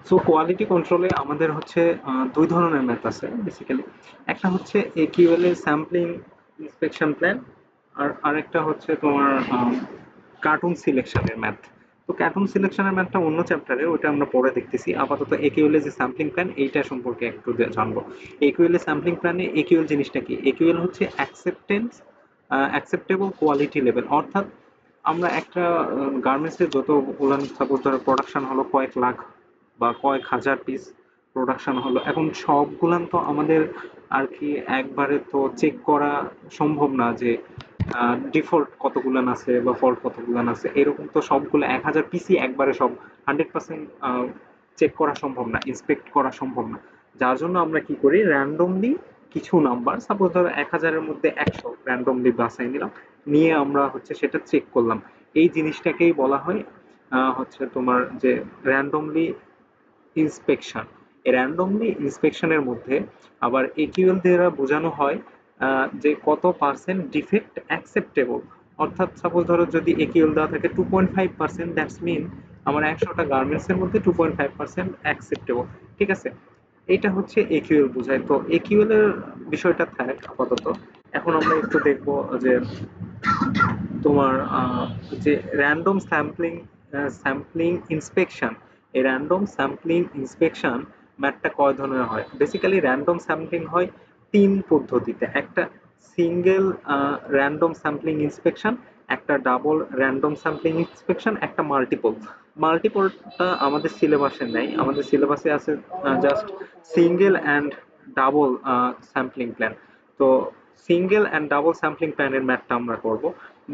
So quality কন্ট্রোলে আমাদের হচ্ছে দুই ধরনের ম্যাথ আছে বেসিক্যালি। একটা হচ্ছে একিউএল এর স্যাম্পলিং ইন্সপেকশন প্ল্যান, আর আরেকটা হচ্ছে তোমার কার্টুন সিলেকশনের ম্যাথ। তো কার্টুন সিলেকশনের ম্যাথটা অন্য চ্যাপ্টারে, ওটা আমরা পরে দেখতেছি। আপাতত একিউএল এর যে স্যাম্পলিং প্ল্যান এইটা সম্পর্কে একটু জানবো। একিউএল এর স্যাম্পলিং প্ল্যানে একিউএল জিনিসটা কি? একিউএল হচ্ছে অ্যাকসেপ্টেন্স অ্যাকসেপ্টেবল কোয়ালিটি লেভেল। অর্থাৎ আমরা একটা গার্মেন্টসের যত উলান সাপোজ ধরো প্রোডাকশন হলো কয়েক লাখ বা কয়েক হাজার পিস প্রোডাকশন হলো, এখন সবগুলান তো আমাদের আর কি একবারে তো চেক করা সম্ভব না যে ডিফল্ট কতগুলান আছে বা ফল্ট কতগুলান আছে, এরকম তো সবগুলো 1000 পিসি একবারে সব 100% চেক করা সম্ভব না, ইন্সপেক্ট করা সম্ভব না। যার জন্য আমরা কি করি, র্যান্ডমলি কিছু নাম্বার, সাপোজ ধরো 1000-এর মধ্যে 100 র্যান্ডমলি বাছাই নিলাম, নিয়ে আমরা হচ্ছে সেটা চেক করলাম। এই জিনিসটাকেই বলা হয় হচ্ছে তোমার যে র্যান্ডমলি ইন্সপেকশন। এই র্যান্ডমলি ইন্সপেকশনের মধ্যে আবার একিউএল দ্বারা বোঝানো হয় যে কত পার্সেন্ট ডিফেক্ট অ্যাকসেপ্টেবল। অর্থাৎ সাপোজ ধরো যদি একিউএল দেওয়া থাকে 2.5%, দ্যাটস মিন আমার 100টা গার্মেন্টসের মধ্যে 2.5% অ্যাকসেপ্টেবল। ঠিক আছে, এটা হচ্ছে একিউএল বোঝায়। তো একিউএল এর বিষয়টা থাক আপাতত। এখন আমরা একটু দেখবো যে তোমার যে র্যান্ডম স্যাম্পলিং স্যাম্পলিং ইন্সপেকশন, এই র্যান্ডম স্যাম্পলিং ইন্সপেকশন ম্যাথটা কয় ধরনের হয়? বেসিক্যালি র্যান্ডম স্যাম্পলিং হয় তিন পদ্ধতিতে। একটা সিঙ্গেল র্যান্ডম স্যাম্পলিং ইন্সপেকশন, একটা ডাবল র্যান্ডম স্যাম্পলিং ইন্সপেকশন, একটা মাল্টিপল। মাল্টিপলটা আমাদের সিলেবাসে নেই, আমাদের সিলেবাসে আছে just single and double sampling plan. তো সিঙ্গেল অ্যান্ড ডাবল স্যাম্পলিং প্ল্যানের ম্যাথটা আমরা করব।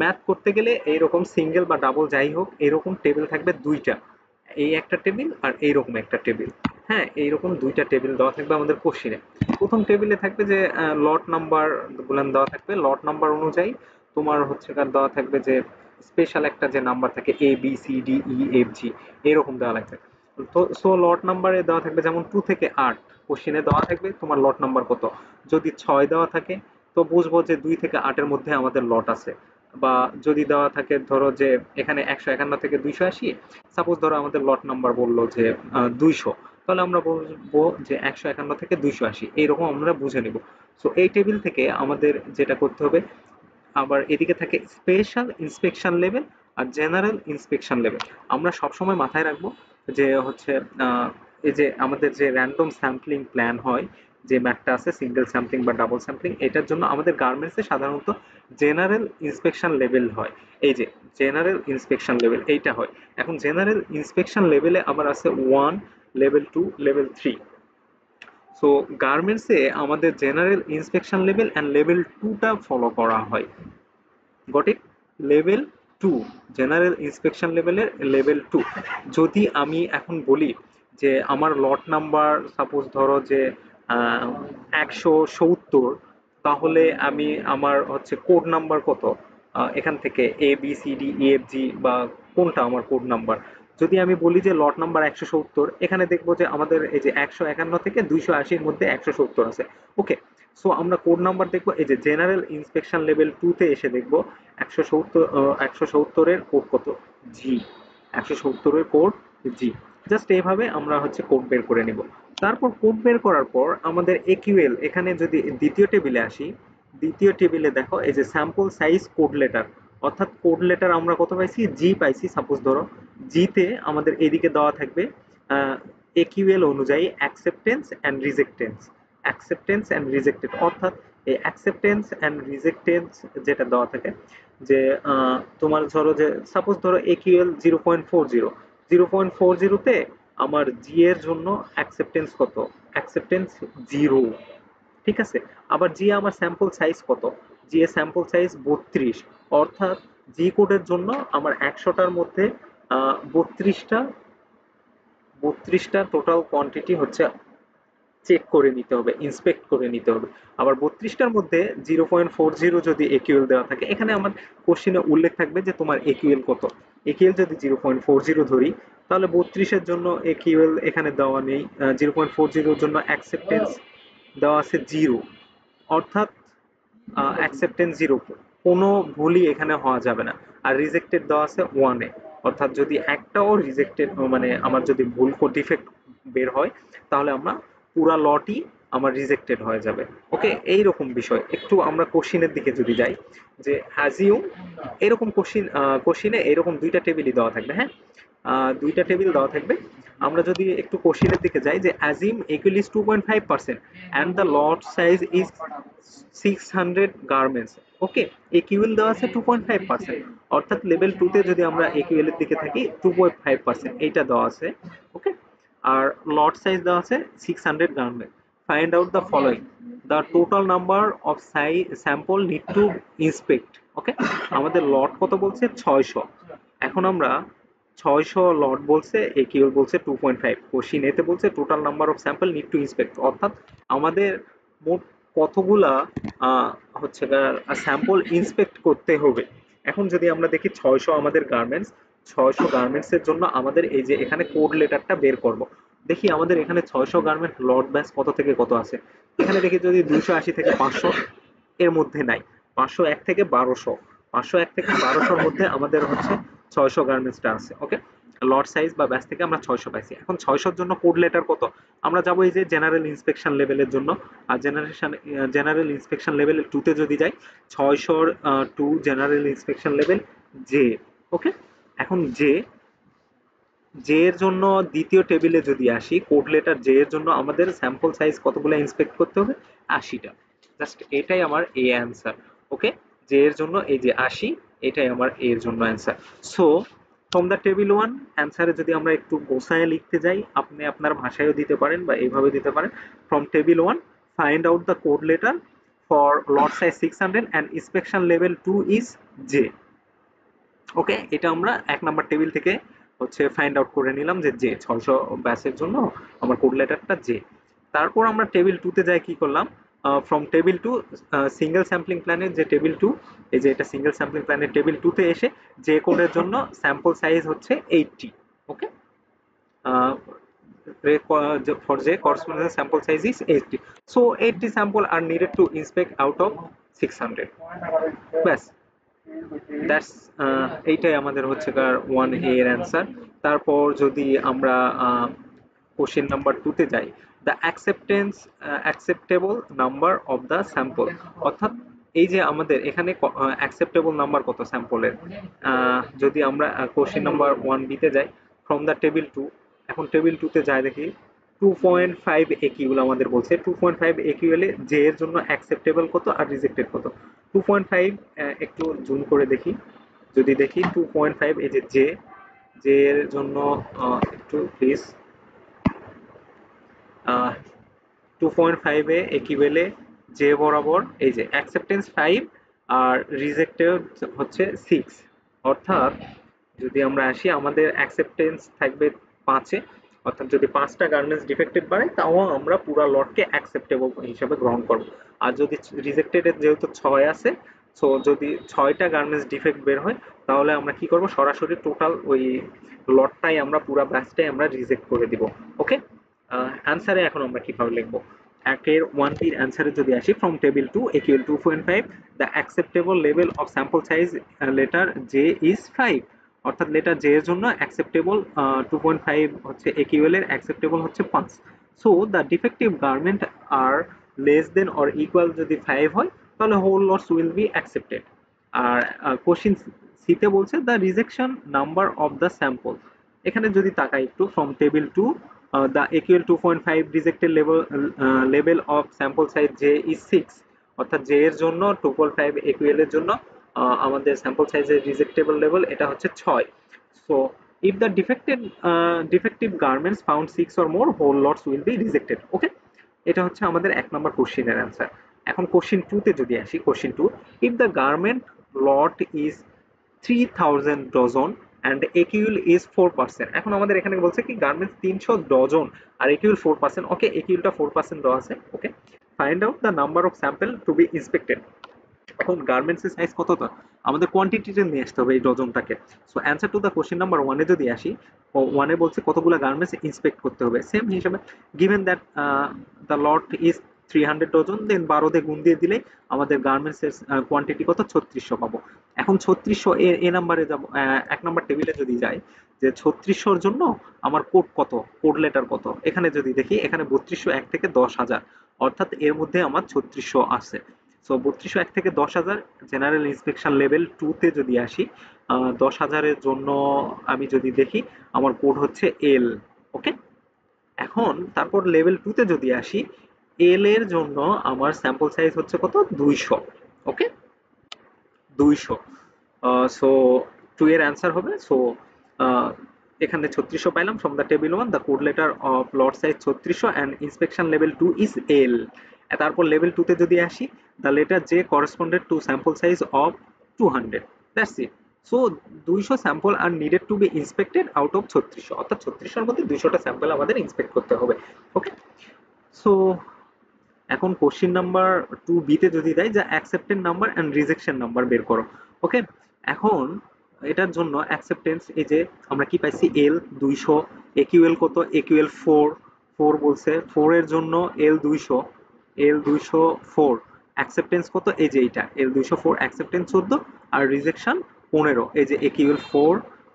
ম্যাথ করতে গেলে এইরকম সিঙ্গেল বা ডাবল যাই হোক, এরকম টেবিল থাকবে দুইটা, এই একটা টেবিল আর এইরকম একটা টেবিল। হ্যাঁ, এইরকম দুইটা টেবিল দেওয়া থাকবে আমাদের কোশ্চিনে। প্রথম টেবিলে থাকবে যে লট নাম্বার গুলান দেওয়া থাকবে, লট নাম্বার অনুযায়ী তোমার হচ্ছে কার দেওয়া থাকবে যে স্পেশাল একটা যে নাম্বার থাকে ABCDEFG, এরকম দেওয়া লাগবে। তো সো লট নাম্বারে দেওয়া থাকবে যেমন 2 থেকে 8, কোশ্চিনে দেওয়া থাকবে তোমার লট নাম্বার কত। যদি 6 দেওয়া থাকে তো বুঝবো যে 2 থেকে 8-এর মধ্যে আমাদের লট আছে। বা যদি দেওয়া থাকে ধরো যে এখানে 151 থেকে 280, সাপোজ ধরো আমাদের লট নাম্বার বললো যে 200, তাহলে আমরা বলবো যে 151 থেকে 280, এইরকম আমরা বুঝে নিব। সো এই টেবিল থেকে আমাদের যেটা করতে হবে, আবার এদিকে থাকে স্পেশাল ইন্সপেকশন লেভেল আর জেনারেল ইন্সপেকশন লেভেল। আমরা সবসময় মাথায় রাখবো যে হচ্ছে এই যে আমাদের যে র্যান্ডম স্যাম্পলিং প্ল্যান হয়, যে ম্যাথটা আছে সিঙ্গেল স্যাম্পলিং বা ডাবল স্যাম্পলিং, এটার জন্য আমাদের গার্মেন্টসে সাধারণত জেনারেল ইন্সপেকশন লেভেল হয়। এই যে জেনারেল ইন্সপেকশন লেভেল এইটা হয়। এখন জেনারেল ইন্সপেকশন লেভেলে আবার আছে 1, লেভেল 2, লেভেল 3। সো গার্মেন্টসে আমাদের general inspection level and level 2টা ফলো করা হয়। Got it? Level 2, general inspection লেভেলের লেভেল 2। যদি আমি এখন বলি যে আমার লট নাম্বার সাপোজ ধরো যে 170, তাহলে আমি আমার হচ্ছে কোড নাম্বার কত, এখান থেকে ABCDEFG বা কোনটা আমার কোড নাম্বার। যদি আমি বলি যে লট নাম্বার 170, এখানে দেখবো যে আমাদের এই যে 151 থেকে 280-র মধ্যে 170 আছে। ওকে, সো আমরা কোড নাম্বার দেখবো, এই যে জেনারেল ইন্সপেকশন লেভেল 2-তে এসে দেখবো 170 এর কোড কত, জি। 170-এর কোড জি। জাস্ট এইভাবে আমরা হচ্ছে কোড বের করে নিব। তারপর কোড বের করার পর আমাদের একিউএল, এখানে যদি দ্বিতীয় টেবিলে আসি, দ্বিতীয় টেবিলে দেখো এই যে স্যাম্পল সাইজ কোড লেটার, অর্থাৎ কোড লেটার আমরা কত পাইছি, জি পাইছি। সাপোজ ধরো জিতে আমাদের এদিকে দেওয়া থাকবে একিউএল অনুযায়ী acceptance and rejectance. Acceptance and rejected, অর্থাৎ এই অ্যাকসেপ্টেন্স অ্যান্ড রিজেক্টেন্স যেটা দেওয়া থাকে যে তোমার ধরো যে সাপোজ ধরো একিউএল 0.40, 0.40-তে আমার জি এর জন্য অ্যাকসেপ্টেন্স কত, অ্যাকসেপ্টেন্স 0। ঠিক আছে, আবার জি আমার স্যাম্পল সাইজ কত, জি এর স্যাম্পল সাইজ 32, অর্থাৎ জি কোডের জন্য আমার 100টার মধ্যে 32টা, 32টা টোটাল কোয়ান্টিটি হচ্ছে চেক করে নিতে হবে, ইন্সপেক্ট করে নিতে হবে। আবার 32টার মধ্যে 0.40 যদি একিউএল দেওয়া থাকে, এখানে আমার কোশ্চিনে উল্লেখ থাকবে যে তোমার একিউএল কত। একিউএল যদি 0.40 ধরি, তাহলে 32-এর জন্য একিউএল এখানে দেওয়া নেই, 0.40-র জন্য অ্যাকসেপ্টেন্স দেওয়া আছে 0, অর্থাৎ অ্যাকসেপ্টেন্স 0, কোনো ভুলই এখানে হওয়া যাবে না। আর রিজেক্টেড দেওয়া আছে 1-এ, অর্থাৎ যদি একটাও রিজেক্টেড মানে আমার যদি ভুল ডিফেক্ট বের হয় তাহলে আমরা পুরা লটই আমার রিজেক্টেড হয়ে যাবে। ওকে, এইরকম বিষয়। একটু আমরা কোশ্চিনের দিকে যদি যাই, যে হ্যাজিউম, এরকম কোশ্চিনে এরকম দুইটা টেবিলই দেওয়া থাকবে। হ্যাঁ, দুইটা টেবিল দেওয়া থাকবে। আমরা যদি একটু কোশ্চিনের দিকে যাই, যে অ্যাজিম equal is 2.5% and the lot size is 600 garments. Okay, AQL দেওয়া আছে 2.5%, অর্থাৎ লেভেল 2 তে যদি আমরা একিউএল এর দিকে থাকি 2.5% এইটা দেওয়া আছে। ওকে, আর লট সাইজ দেওয়া আছে 600 garment. Find out the following, the total number of sample need to inspect. Okay, আমাদের লট কত বলছে 600। এখন আমরা 600 লট বলছে, একিউএল বলছে 2.5, কোশ্চিন এতে বলছে total number of sample need to inspect, অর্থাৎ আমাদের মোট কতগুলা হচ্ছে স্যাম্পল ইন্সপেক্ট করতে হবে। এখন যদি আমরা দেখি 600 আমাদের গার্মেন্টস, 600 গার্মেন্টস এর জন্য আমাদের এই যে এখানে কোড লেটারটা বের করব। দেখি আমাদের এখানে 600 গার্মেন্ট লট ব্যাস কত থেকে কত আছে। এখানে দেখি যদি 280 থেকে 500 এর মধ্যে নাই, 501 থেকে 1200, 501 থেকে 1200 মধ্যে আমাদের হচ্ছে 600 গার্মেন্টসটা আছে। ওকে, লট সাইজ বা ব্যাস থেকে আমরা 600 পাইছি। এখন 600 এর জন্য কোড লেটার কত, আমরা যাবো এই যে জেনারেল ইন্সপেকশন লেভেলের জন্য। আর জেনারেল ইন্সপেকশন লেভেল 2 তে যদি যাই, 600 to general inspection level J. Okay, এখন জে এর জন্য দ্বিতীয় টেবিলে যদি আসি, কোড লেটার জে এর জন্য আমাদের স্যাম্পল সাইজ কতগুলো ইন্সপেক্ট করতে হবে, 80টা। জাস্ট এটাই আমার এ অ্যান্সার। ওকে, জে এর জন্য এই যে 80, এটাই আমার এ এর জন্য answer. So from the table 1 অ্যান্সারে যদি আমরা একটু গোছায় লিখতে যাই, আপনি আপনার ভাষায়ও দিতে পারেন বা এইভাবে দিতে পারেন। From table 1 find out the code letter for lot size 600 and inspection level 2 is J। ওকে, এটা আমরা 1 নাম্বার টেবিল থেকে হচ্ছে ফাইন্ড আউট করে নিলাম যে জে 600 ব্যাসের জন্য আমার কোড লেটারটা জে। তারপর আমরা টেবিল 2 তে যাই, কি করলাম, ফ্রম টেবিল 2 সিঙ্গেল স্যাম্পলিং প্ল্যানের যে টেবিল 2, এই যে এটা সিঙ্গেল স্যাম্পলিং প্ল্যানের টেবিল 2 তে এসে যে কোডের জন্য স্যাম্পল সাইজ হচ্ছে 80। ওকে, for J corresponding sample size is 80, so 80 sample are needed to inspect out of 600। ব্যাস, দ্যাটস এইটাই আমাদের হচ্ছে কার 1A এর অ্যান্সার। তারপর যদি আমরা কোশ্চেন নাম্বার 2 তে যাই, the acceptable number of the sample, অর্থাৎ এই যে আমাদের এখানে অ্যাকসেপ্টেবল নাম্বার কত স্যাম্পলের। যদি আমরা কোশ্চেন নাম্বার 1B তে যাই, ফ্রম দ্য টেবিল 2, এখন টেবিল 2 তে যাই দেখি 2.5 একিউএল আমাদের বলছে। 2.5 একিউএল এ জে এর জন্য অ্যাকসেপ্টেবল কত আর রিজেক্টেড কত। 2.5 একটু জুম করে দেখি, যদি দেখি 2.5 এই যে জে এর জন্য একটু প্লিজ 2.5 এ equivalent এ যে বরাবর এই যে acceptance 5 আর রিজেক্টেড হচ্ছে 6, অর্থাৎ যদি আমরা আসি আমাদের acceptance থাকবে 5 এ, অর্থাৎ যদি 5টা গার্মেন্টস ডিফেক্টেড বাড়ে তাও আমরা পুরো লটকে অ্যাকসেপ্টেবল হিসেবে গ্রহণ করব। আর যদি রিজেক্টেড এর যেহেতু 6 আছে, সো যদি 6টা গার্মেন্টস ডিফেক্ট বের হয় তাহলে আমরা কি করব, সরাসরি টোটাল ওই লটটাই আমরা পুরো ব্যাচটাই আমরা রিজেক্ট করে দিব। ওকে, অ্যান্সারে এখন আমরা কিভাবে লিখবো, একের 1 এর অ্যান্সারে যদি আসি, from table 2 equal 2.5 the acceptable level of sample size letter J is 5, অর্থাৎ লেটার জে এর জন্য অ্যাকসেপ্টেবল 2.5 হচ্ছে equal এর অ্যাকসেপ্টেবল হচ্ছে 5। So the defective garment are less than or equal যদি 5 হয় তাহলে whole lots will be accepted. আর কোশ্চিন সিতে বলছে the rejection number of the sample, এখানে যদি তাকাই একটু, from table 2 the equal 2.5 rejected level of sample size j is 6, অর্থাৎ j এর জন্য 2.5 equal এর জন্য আমাদের স্যাম্পল সাইজের রিজেক্টেবল লেভেল এটা হচ্ছে 6। So if the defective garments found 6 or more, whole lots will be rejected। ওকে, এটা হচ্ছে আমাদের 1 নম্বর কোশ্চেনের অ্যান্সার। এখন কোশ্চেন 2 তে যদি আসি, question 2, if the garment lot is 3000 dozen and একিউএল is 4%। এখন আমাদের এখানে বলছে কি গার্মেন্টস 300 ডজন আর একিউএল 4%। ওকে, একিউএলটা 4% দেওয়া আছে। Okay, find out the number of sample to be inspected. এখন গার্মেন্টস এর সাইজ কত, তো আমাদের কোয়ান্টিটিতে নিয়ে আসতে হবে এই ডজনটাকে। So answer to the question number 1 এ যদি আসি, 1 এ বলছে কতগুলো গার্মেন্টস ইন্সপেক্ট করতে হবে, সেম হিসাবে given that the lot is 300 dozen, then 12 দিয়ে গুণ দিয়ে দিলে আমাদের গার্মেন্টস এর কোয়ান্টিটি কত 3600 পাবো। এখন 3600 এ নাম্বারে যাব, 1 নাম্বার টেবিলে যদি যাই যে 3600 জন্য আমার কোড কত, কোড লেটার কত, এখানে যদি দেখি এখানে 3201 থেকে 10,000, অর্থাৎ এর মধ্যে আমার 3600 আছে। সো 3201 থেকে 10,000 জেনারেল ইন্সপেকশন লেভেল 2 তে যদি আসি, 10,000 এর জন্য আমি যদি দেখি আমার কোড হচ্ছে এল। ওকে, এখন তারপর লেভেল 2 তে যদি আসি, এল এর জন্য আমার স্যাম্পল সাইজ হচ্ছে কত 200। ওকে, 200। সো 2 এর অ্যান্সার হবে, সো এখানে 3600 পাইলাম from the table 1, the code letter of lot size 3600 and inspection level 2 is L. তারপর লেভেল 2 তে যদি আসি, the letter J corresponded to sample size of 200, that's it. So 200 sample are needed to be inspected out of 3600, অর্থাৎ 3600 এর মধ্যে 200টা sample আমাদের inspect করতে হবে। ওকে, সো এখন কোশ্চেন নাম্বার 2 তে যদি দেয় যে accepted number and rejection number বের করো। ওকে, এখন এটার জন্য অ্যাকসেপ্টেন্স, এই যে আমরা কি পাইছি এল 200, একিউএল কত, একিউএল 4, 4 বলছে, 4 এর জন্য এল 200, এল 204, অ্যাকসেপ্টেন্স কত, এই যে এইটা এল 204, অ্যাকসেপ্টেন্স 14 আর রিজেকশন 15, এই যে একিউএল 4,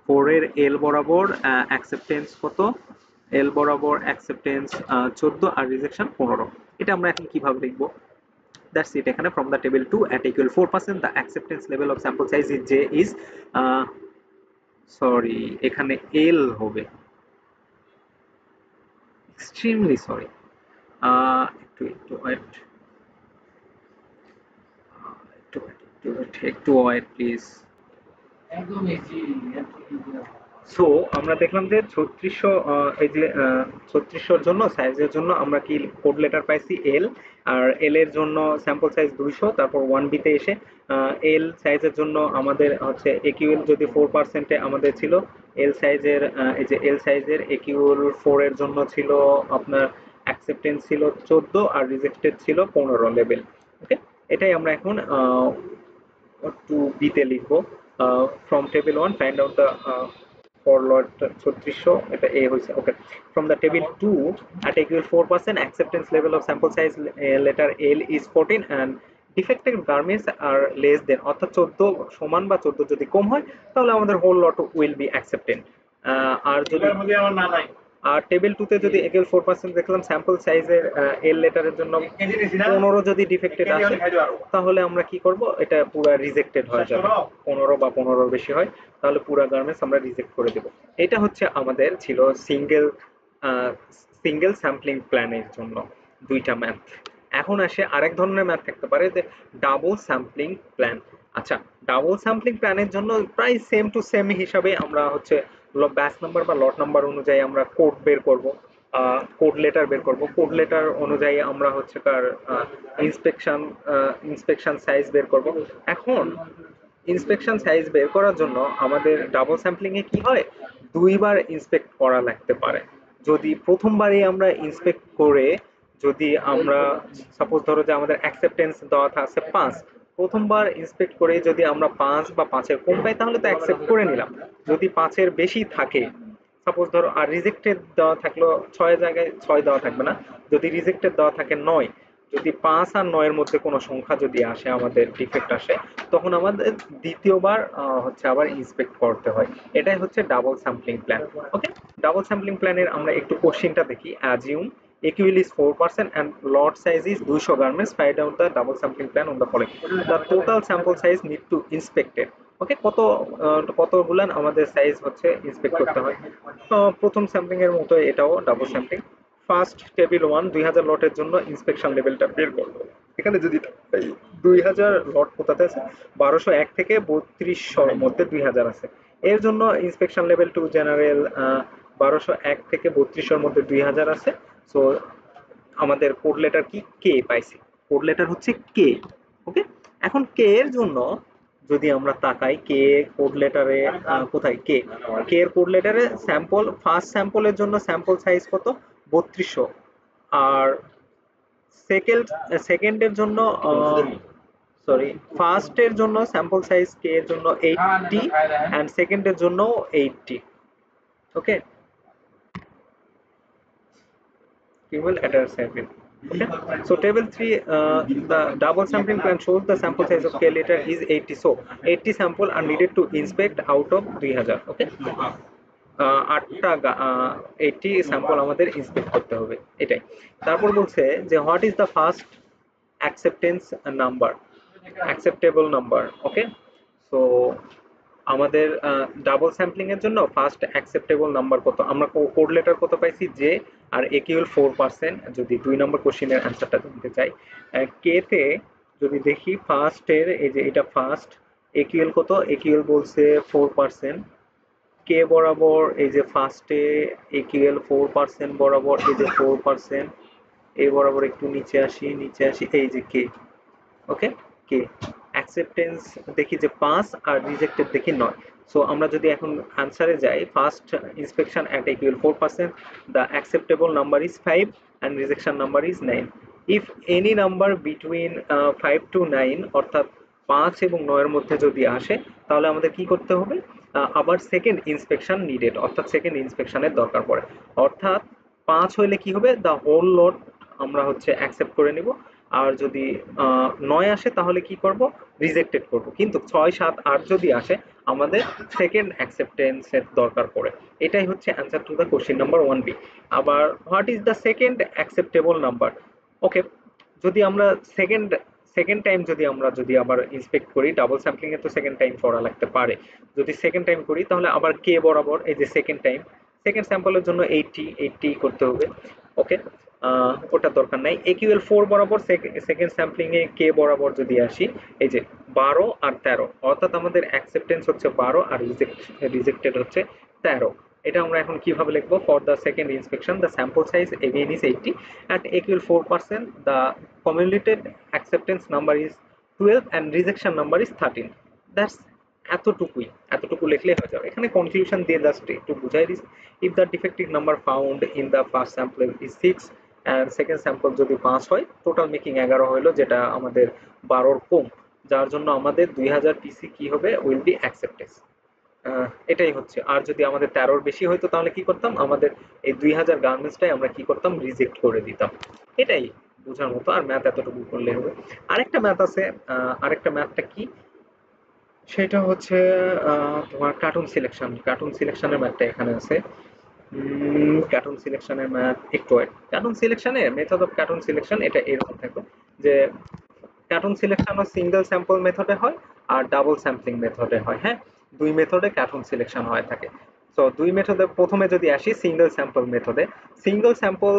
4 এর এল বরাবর অ্যাকসেপ্টেন্স কত, এল বরাবর অ্যাকসেপ্টেন্স 14 আর রিজেকশন 15। এটা আমরা এখন কিভাবে লিখবো, দ্যাটস ইট। এখানে from the table 2 at equal 4% the acceptance level of sample size is j is sorry, এখানে এল হবে, এক্সট্রিমলি সরি, একটু একটু ওয়েট, একটু ওয়েট প্লিজ। একদম ইজি। সো আমরা দেখলাম যে 3600, এই যে 3600 জন্য সাইজের জন্য আমরা কি কোড লেটার পাইছি এল, আর এল এর জন্য স্যাম্পল সাইজ 200। তারপর 1 বিতে এসে এল সাইজের জন্য আমাদের হচ্ছে একিউএল যদি 4%-এ আমাদের ছিল, এল সাইজের এই যে এল সাইজের একিউএল 4 এর জন্য ছিল আপনার অ্যাকসেপ্টেন্স ছিল 14 আর রিজেক্টেড ছিল 15 লেভেল। ওকে, এটাই আমরা এখন 2b-তে লিখবো। From table 1 find out the for lot 3600, এটা a হইছে। ওকে, from the table 2 at equal 4% acceptance level of sample size letter L is 14 and defective garments are less than, অর্থাৎ 14 সমান বা 14 যদি কম হয় তাহলে আমাদের whole lot will be accepted. আর যদি আর টেবিল 2 তে যদি একেল 4% দেখলাম স্যাম্পল সাইজের এল লেটারের জন্য 15 যদি ডিফেক্টেড আসে তাহলে আমরা কি করব, এটা পুরো রিজেক্টেড হয়ে যাবে। 15 বা 15 এর বেশি হয় তাহলে পুরো গার্মেন্টস আমরা রিজেক্ট করে দেব। এটা হচ্ছে আমাদের ছিল সিঙ্গেল স্যাম্পলিং প্ল্যানের জন্য দুইটা ম্যাথ। এখন আসে আরেক ধরনের ম্যাথ থাকতে পারে যে ডাবল স্যাম্পলিং প্ল্যান। আচ্ছা, ডাবল স্যাম্পলিং প্ল্যানের জন্য প্রায় সেম টু সেম হিসাবে আমরা হচ্ছে ব্যাচ নাম্বার বা লট নাম্বার অনুযায়ী আমরা কোড বের করব, কোড লেটার বের করব। কোড লেটার অনুযায়ী আমরা হচ্ছে তার ইন্সপেকশন ইন্সপেকশন সাইজ বের করব। এখন ইন্সপেকশন সাইজ বের করার জন্য আমাদের ডাবল স্যাম্পলিং এ কি হয়, দুইবার ইন্সপেক্ট করা লাগতে পারে। যদি প্রথমবারই আমরা ইন্সপেক্ট করে যদি আমরা সাপোজ ধরো যে আমাদের অ্যাকসেপ্টেন্স দেওয়া আছে 5, প্রথমবার ইন্সপেক্ট করে যদি আমরা 5 বা 5-এর কম পাই তাহলে তো অ্যাকসেপ্ট করে নিলাম। যদি 5-এর বেশি থাকে, সাপোজ ধরো আর রিজেক্টেড দেওয়া থাকলো 6 এর জায়গায় 6 দেওয়া থাকবে না, যদি রিজেক্টেড দেওয়া থাকে 9, যদি 5 আর 9 এর মধ্যে কোনো সংখ্যা যদি আসে আমাদের ডিফেক্ট আসে তখন আমাদের দ্বিতীয়বার হচ্ছে আবার ইন্সপেক্ট করতে হয়। এটাই হচ্ছে ডাবল স্যাম্পলিং প্ল্যান। ওকে, ডাবল স্যাম্পলিং প্ল্যানের আমরা একটু কোশ্চেনটা দেখি। Assume AQL is 4% and lot size is 200 garments. Find out the double sampling plan on the following. The total sample size need to inspected. ওকে, কতগুলো আমাদের সাইজ হচ্ছে ইন্সপেক্ট করতে হয়। তো প্রথম স্যাম্পলিং এর মতো এটাও ডাবল স্যাম্পলিং। ফার্স্ট টেবিল 1 2000 লটের জন্য ইন্সপেকশন লেভেলটা বের করব। এখানে যদি 2000 লট কোথাতে আছে, 1201 থেকে 3200 এর মধ্যে 2000 আছে। এর জন্য ইন্সপেকশন লেভেল 2 জেনারেল 1201 থেকে 3200 এর মধ্যে 2000 আছে। সো আমাদের কোড লেটার কি, কে পাইছি, কোড লেটার হচ্ছে কে। ওকে, এখন কে এর জন্য যদি আমরা তাকাই, কে কোড লেটারে কোথায়, কে কে এর কোড লেটারে স্যাম্পল, ফার্স্ট স্যাম্পলের জন্য স্যাম্পল সাইজ কত 3200, আর সেকেন্ডের জন্য সরি ফার্স্টের জন্য স্যাম্পল সাইজ কে এর জন্য 80 এন্ড সেকেন্ডের জন্য 80। ওকে, কি বল এটা 7 Okay, so table 3, the double sampling plan shows the sample size of k liter is 80, so 80 sample are needed to inspect out of 2000. Okay, 8টা 80 sample আমাদের ইন্সপেক্ট করতে হবে, এটাই। তারপর বলছে যে what is the first acceptance number, acceptable number. Okay, so আমাদের double sampling এর জন্য ফার্স্ট অ্যাকসেপ্টেবল নাম্বার কত, আমরা কোড লেটার কত পাইছি, জে, আর একিউএল 4%, যদি 2 নম্বর কোশ্চেনের অ্যান্সারটা জানতে চাই। কে তে যদি দেখি ফার্স্টের, এই যে এটা ফার্স্ট, একিউএল কত, একিউএল বলছে 4%, কে বরাবর এই যে ফার্স্টে একিউএল 4% বরাবর, এই যে 4%, এই বরাবর একটু নিচে আসি, নিচে আসি, এই যে কে। ওকে, কে অ্যাকসেপ্টেন্স দেখি যে 5 আর রিজেক্টেড দেখি 9। সো আমরা যদি এখন আনসারে যাই, first inspection at equal 4%, the acceptable number is 5 and rejection number is 9। If any number between 5 to 9, অর্থাৎ 5 এবং 9 এর মধ্যে যদি আসে, তাহলে আমাদের কি করতে হবে, আবার সেকেন্ড ইন্সপেকশন নিডেড, অর্থাৎ সেকেন্ড ইন্সপেকশনের দরকার পড়ে। অর্থাৎ 5 হইলে কি হবে, দ্য হোল লট আমরা হচ্ছে অ্যাকসেপ্ট করে নিব, আর যদি 9 আসে তাহলে কি করব, রিজেক্টেড করব। কিন্তু 6, 7, 8 যদি আসে, আমাদের সেকেন্ড অ্যাকসেপ্টেন্সের দরকার পড়ে। এটাই হচ্ছে answer to the question number 1B। আবার what is the second acceptable number. Okay, যদি আমরা সেকেন্ড সেকেন্ড টাইম যদি আবার ইন্সপেক্ট করি, ডাবল স্যাম্পলিং এ তো সেকেন্ড টাইম করা লাগতে পারে, যদি সেকেন্ড টাইম করি তাহলে আবার কে বরাবর, এই যে সেকেন্ড টাইম, সেকেন্ড স্যাম্পলের জন্য 80 করতে হবে। ওকে, ওটা দরকার নাই। একিউএল 4 বরাবর সেকেন্ড স্যাম্পলিং এ কে বরাবর যদি আসি, এই যে 12 আর 13, অর্থাৎ আমাদের অ্যাকসেপ্টেন্স হচ্ছে 12 আর রিজেক্টেড হচ্ছে 13। এটা আমরা এখন কিভাবে লিখবো, for the second inspection the sample size again is 80 at equal 4%, the cumulated acceptance number is 12 and rejection number is 13. That's এতটুকুই, এতটুকু লিখলে হয়ে যাবে। এখানে কনক্লুশন দিয়ে জাস্ট একটু বুঝাই this, if the defective number found in the first sample is 6 and second sample যদি 5 হয়, টোটাল মেকিং 11 হলো, যেটা আমাদের 12 কম, যার জন্য আমাদের 2000 পিসি কি হবে, উইল বি অ্যাকসেপ্টেড। এটাই হচ্ছে। আর যদি আমাদের 13 বেশি হইতো তাহলে কি করতাম, আমাদের এই 2000 গার্মেন্টসটাই আমরা কি করতাম, রিজেক্ট করে দিতাম। এটাই বোঝার মতো, আর ম্যাথ এতটুকু করলে হবে। আরেকটা ম্যাথ আছে, আরেকটা ম্যাথটা কি, সেটা হচ্ছে তোমার কার্টুন সিলেকশন, কার্টুন সিলেকশনের ম্যাথটা এখানে আছে। কার্টুন সিলেকশনের ম্যাথ একটু, কার্টুন সিলেকশনে মেথড অফ কার্টুন সিলেকশন এটা এরকম থাকবে যে কার্টুন সিলেকশন সিঙ্গেল স্যাম্পল মেথডে হয় আর ডাবল স্যাম্পলিং মেথডে হয়। হ্যাঁ, দুই মেথডে কার্টুন সিলেকশন হয়ে থাকে। তো দুই মেথডে প্রথমে যদি আসি সিঙ্গেল স্যাম্পল মেথডে, সিঙ্গেল স্যাম্পল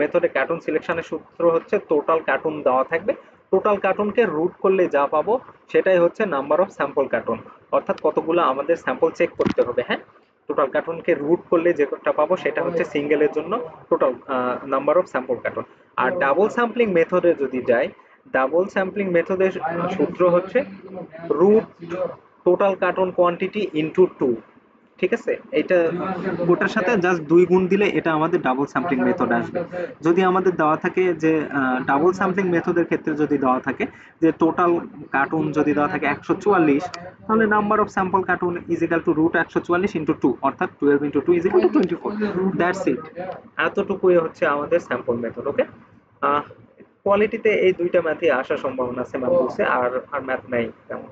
মেথডে কার্টুন সিলেকশনের সূত্র হচ্ছে টোটাল কার্টুন দেওয়া থাকবে, টোটাল কার্টুনকে রুট করলে যা পাবো সেটাই হচ্ছে নাম্বার অফ স্যাম্পল কার্টুন, অর্থাৎ কতগুলো আমাদের স্যাম্পল চেক করতে হবে। হ্যাঁ, টোটাল কার্টুনকে রুট করলে যেটা পাবো সেটা হচ্ছে সিঙ্গেলের জন্য total number of sample carton. আর ডাবল স্যাম্পলিং মেথডে যদি যাই, ডাবল স্যাম্পলিং মেথডের সূত্র হচ্ছে root total carton quantity into 2। ঠিক আছে, এটা ওটার সাথে জাস্ট 2 গুণ দিলে এটা আমাদের ডাবল স্যাম্পলিং মেথড আসবে। যদি আমাদের দেওয়া থাকে যে ডাবল স্যাম্পলিং মেথডের ক্ষেত্রে যদি দেওয়া থাকে যে টোটাল কার্টুন যদি দেওয়া থাকে 144, তাহলে number of sample carton is equal to root 144 into 2, অর্থাৎ 12 into 2 is equal to 24। That's it, এতটুকুই হচ্ছে আমাদের স্যাম্পল মেথড। ওকে, কোয়ালিটিতে এই দুইটা ম্যাথই আসার সম্ভাবনা আছে ম্যাম বলছে, আর আর ম্যাথ নাই তেমন।